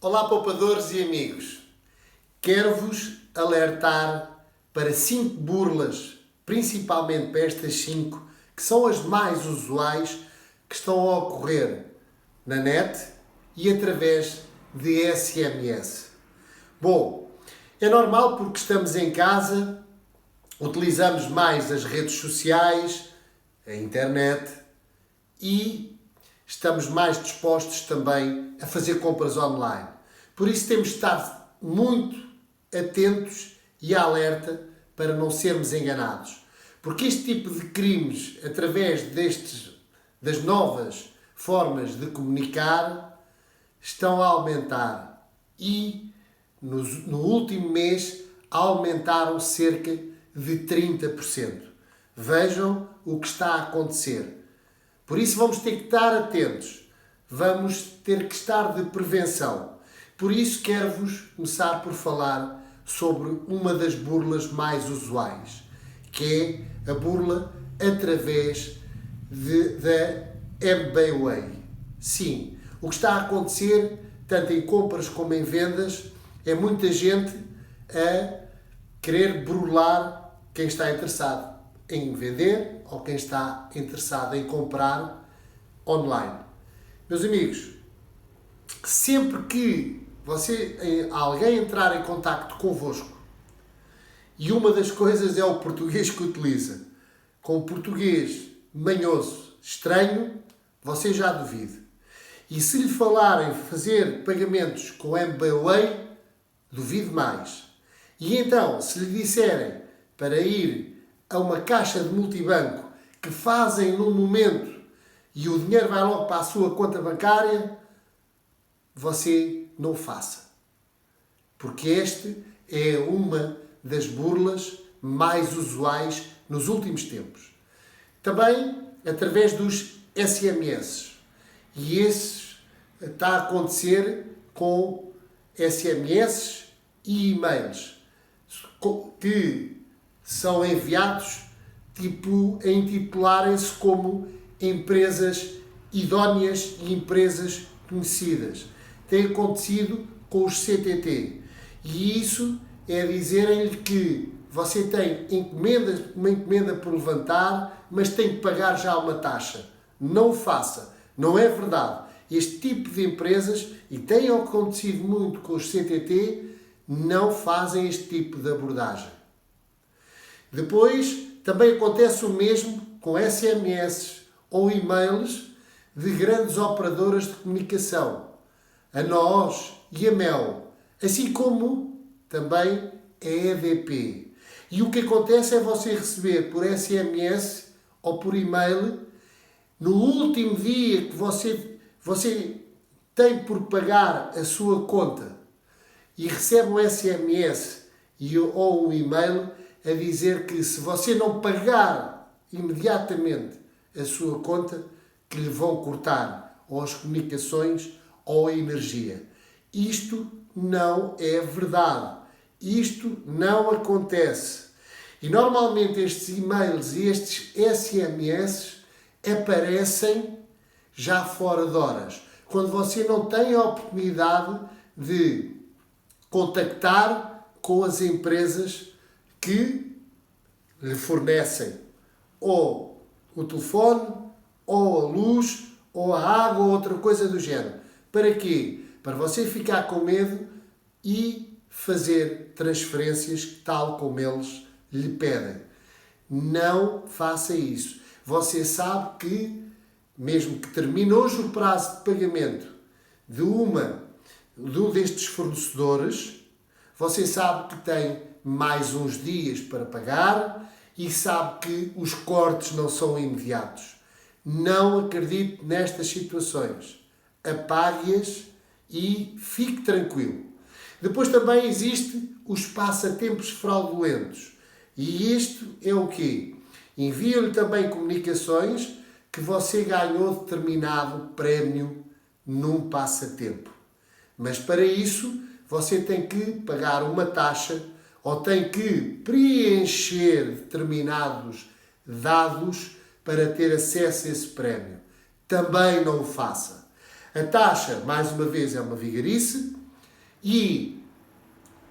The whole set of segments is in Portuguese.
Olá, poupadores e amigos. Quero-vos alertar para 5 burlas, principalmente para estas 5, que são as mais usuais que estão a ocorrer na net e através de SMS. Bom, é normal porque estamos em casa, utilizamos mais as redes sociais, a internet e estamos mais dispostos também a fazer compras online. Por isso temos de estar muito atentos e alerta para não sermos enganados. Porque este tipo de crimes, através das novas formas de comunicar, estão a aumentar. E no último mês aumentaram cerca de 30%. Vejam o que está a acontecer. Por isso vamos ter que estar atentos, vamos ter que estar de prevenção. Por isso quero-vos começar por falar sobre uma das burlas mais usuais, que é a burla através da MBWay. Sim, o que está a acontecer, tanto em compras como em vendas, é muita gente a querer burlar quem está interessado em vender ou quem está interessado em comprar online. Meus amigos, sempre que alguém entrar em contacto convosco e uma das coisas é o português que utiliza, com o português manhoso, estranho, você já duvide. E se lhe falarem fazer pagamentos com MBWay, duvide mais. E então, se lhe disserem para ir a uma caixa de multibanco que fazem num momento e o dinheiro vai logo para a sua conta bancária, você não faça. Porque esta é uma das burlas mais usuais nos últimos tempos. Também através dos SMS. E esses está a acontecer com SMS e e-mails que são enviados a intitularem-se como empresas idóneas e empresas conhecidas. Tem acontecido com os CTT. E isso é dizerem-lhe que você tem uma encomenda por levantar, mas tem que pagar já uma taxa. Não faça. Não é verdade. Este tipo de empresas, e tem acontecido muito com os CTT, não fazem este tipo de abordagem. Depois, também acontece o mesmo com SMS ou e-mails de grandes operadoras de comunicação, a NOS e a MEL, assim como também a EDP. E o que acontece é você receber por SMS ou por e-mail, no último dia que você tem por pagar a sua conta e recebe um SMS ou um e-mail a dizer que se você não pagar imediatamente a sua conta, que lhe vão cortar ou as comunicações ou a energia. Isto não é verdade. Isto não acontece. E normalmente estes e-mails e estes SMS aparecem já fora de horas, quando você não tem a oportunidade de contactar com as empresas que lhe fornecem ou o telefone, ou a luz, ou a água, ou outra coisa do género. Para quê? Para você ficar com medo e fazer transferências tal como eles lhe pedem. Não faça isso. Você sabe que, mesmo que termine hoje o prazo de pagamento de um destes fornecedores, você sabe que tem mais uns dias para pagar e sabe que os cortes não são imediatos. Não acredite nestas situações. Apague-as e fique tranquilo. Depois também existe os passatempos fraudulentos. E isto é o quê? Envia-lhe também comunicações que você ganhou determinado prémio num passatempo. Mas para isso você tem que pagar uma taxa ou tem que preencher determinados dados para ter acesso a esse prémio. Também não o faça. A taxa, mais uma vez, é uma vigarice E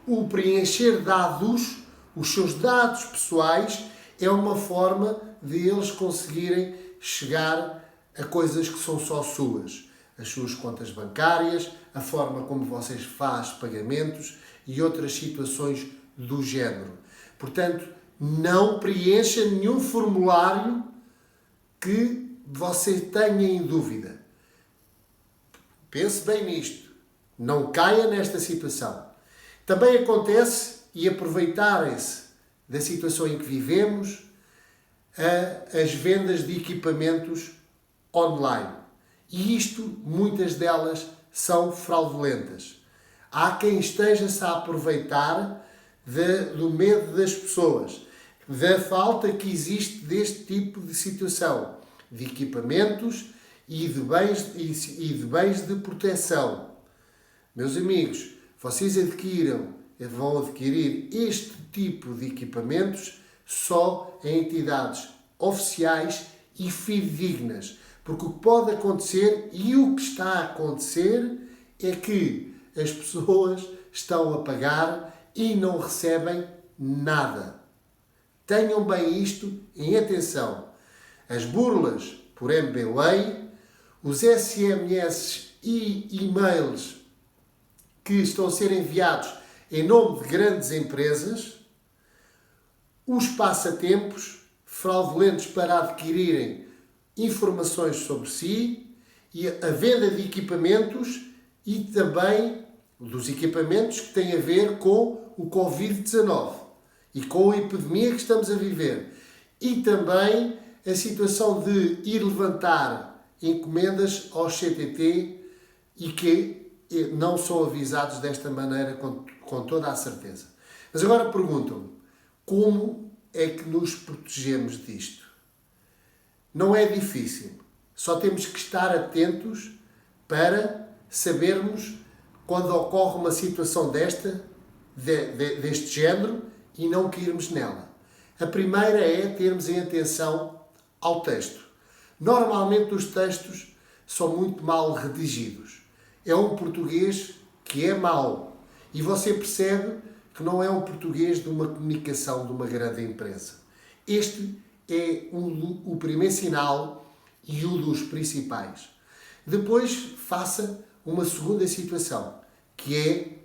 o preencher dados, os seus dados pessoais, é uma forma de eles conseguirem chegar a coisas que são só suas. As suas contas bancárias, a forma como vocês fazem pagamentos e outras situações do género. Portanto, não preencha nenhum formulário que você tenha em dúvida. Pense bem nisto. Não caia nesta situação. Também acontece, e aproveitarem-se da situação em que vivemos, as vendas de equipamentos online. E isto, muitas delas, são fraudulentas. Há quem esteja-se a aproveitar do medo das pessoas, da falta que existe deste tipo de situação, de equipamentos e de bens de proteção. Meus amigos, vocês vão adquirir este tipo de equipamentos só em entidades oficiais e fidedignas. Porque o que pode acontecer e o que está a acontecer é que as pessoas estão a pagar e não recebem nada. Tenham bem isto em atenção. As burlas por MBWay, os SMS e e-mails que estão a ser enviados em nome de grandes empresas, os passatempos fraudulentos para adquirirem informações sobre si e a venda de equipamentos e também dos equipamentos que têm a ver com o Covid-19 e com a epidemia que estamos a viver. E também a situação de ir levantar encomendas ao CTT e que não são avisados desta maneira com toda a certeza. Mas agora perguntam-me, como é que nos protegemos disto? Não é difícil. Só temos que estar atentos para sabermos quando ocorre uma situação deste género e não cairmos nela. A primeira é termos em atenção ao texto. Normalmente os textos são muito mal redigidos. É um português que é mau. E você percebe que não é um português de uma comunicação de uma grande empresa. Este é o primeiro sinal e um dos principais. Depois faça uma segunda situação, que é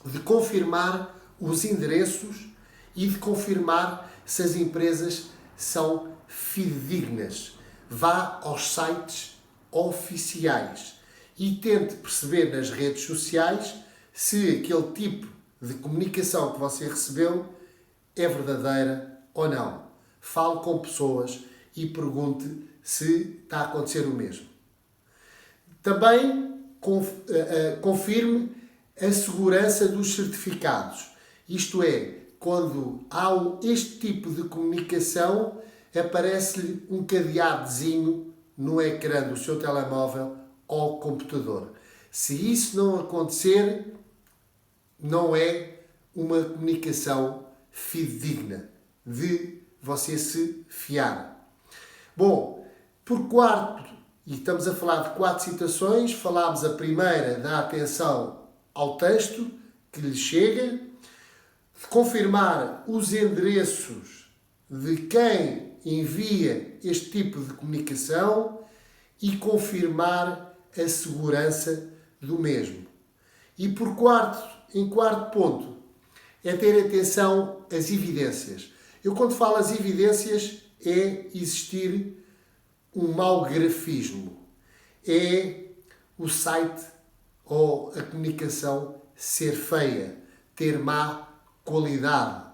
de confirmar os endereços e de confirmar se as empresas são fidedignas. Vá aos sites oficiais e tente perceber nas redes sociais se aquele tipo de comunicação que você recebeu é verdadeira ou não. Fale com pessoas e pergunte se está a acontecer o mesmo. Também confirme a segurança dos certificados. Isto é, quando há este tipo de comunicação, aparece-lhe um cadeadozinho no ecrã do seu telemóvel ou computador. Se isso não acontecer, não é uma comunicação fidedigna de você se fiar. Bom, por quarto, e estamos a falar de 4 situações, falámos a primeira da atenção ao texto que lhe chega, de confirmar os endereços de quem envia este tipo de comunicação e confirmar a segurança do mesmo. E em quarto ponto, é ter atenção às evidências. Eu quando falo as evidências é existir um mau grafismo. É o site ou a comunicação ser feia, ter má qualidade.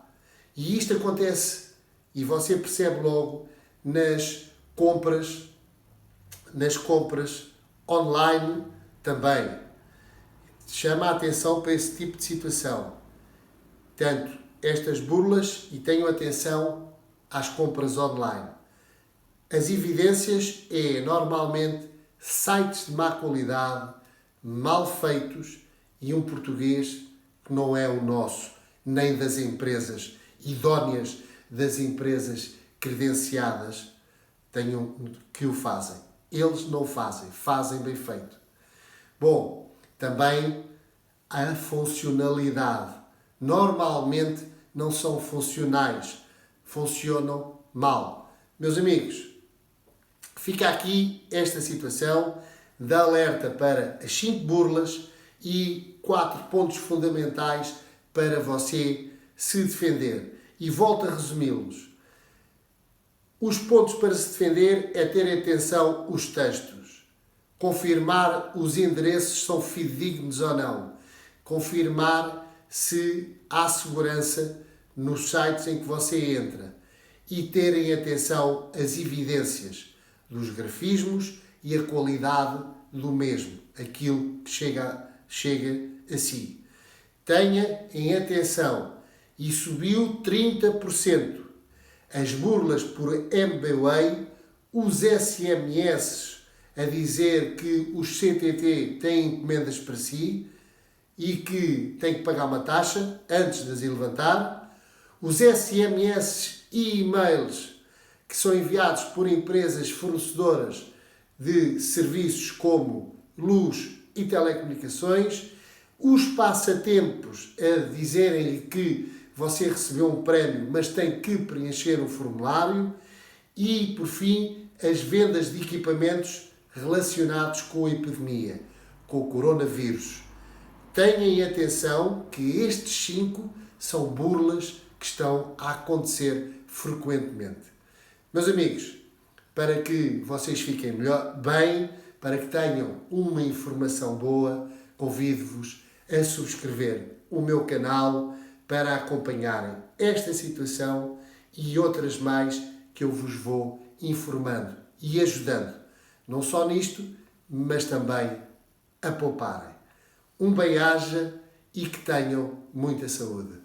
E isto acontece e você percebe logo nas compras online também. Chama a atenção para esse tipo de situação. Tanto estas burlas e tenham atenção às compras online. As evidências é normalmente sites de má qualidade, mal feitos e um português que não é o nosso, nem das empresas idóneas, das empresas credenciadas que o fazem. Eles não fazem, fazem bem feito. Bom, também a funcionalidade. Normalmente não são funcionais, funcionam mal. Meus amigos, fica aqui esta situação de alerta para as 5 burlas e 4 pontos fundamentais para você se defender. E volto a resumi-los. Os pontos para se defender é ter atenção os textos, confirmar os endereços são fidedignos ou não, confirmar se há segurança nos sites em que você entra e terem atenção às evidências dos grafismos e a qualidade do mesmo, aquilo que chega a si. Tenha em atenção, e subiu 30%. As burlas por MBWay, os SMS a dizer que os CTT têm encomendas para si e que têm que pagar uma taxa antes de as levantar, os SMS e e-mails que são enviados por empresas fornecedoras de serviços como luz e telecomunicações, os passatempos a dizerem-lhe que você recebeu um prémio, mas tem que preencher um formulário e, por fim, as vendas de equipamentos relacionados com a epidemia, com o coronavírus. Tenham atenção que estes 5 são burlas que estão a acontecer frequentemente. Meus amigos, para que vocês fiquem bem, para que tenham uma informação boa, convido-vos a subscrever o meu canal para acompanharem esta situação e outras mais que eu vos vou informando e ajudando, não só nisto, mas também a pouparem. Um bem-aja e que tenham muita saúde.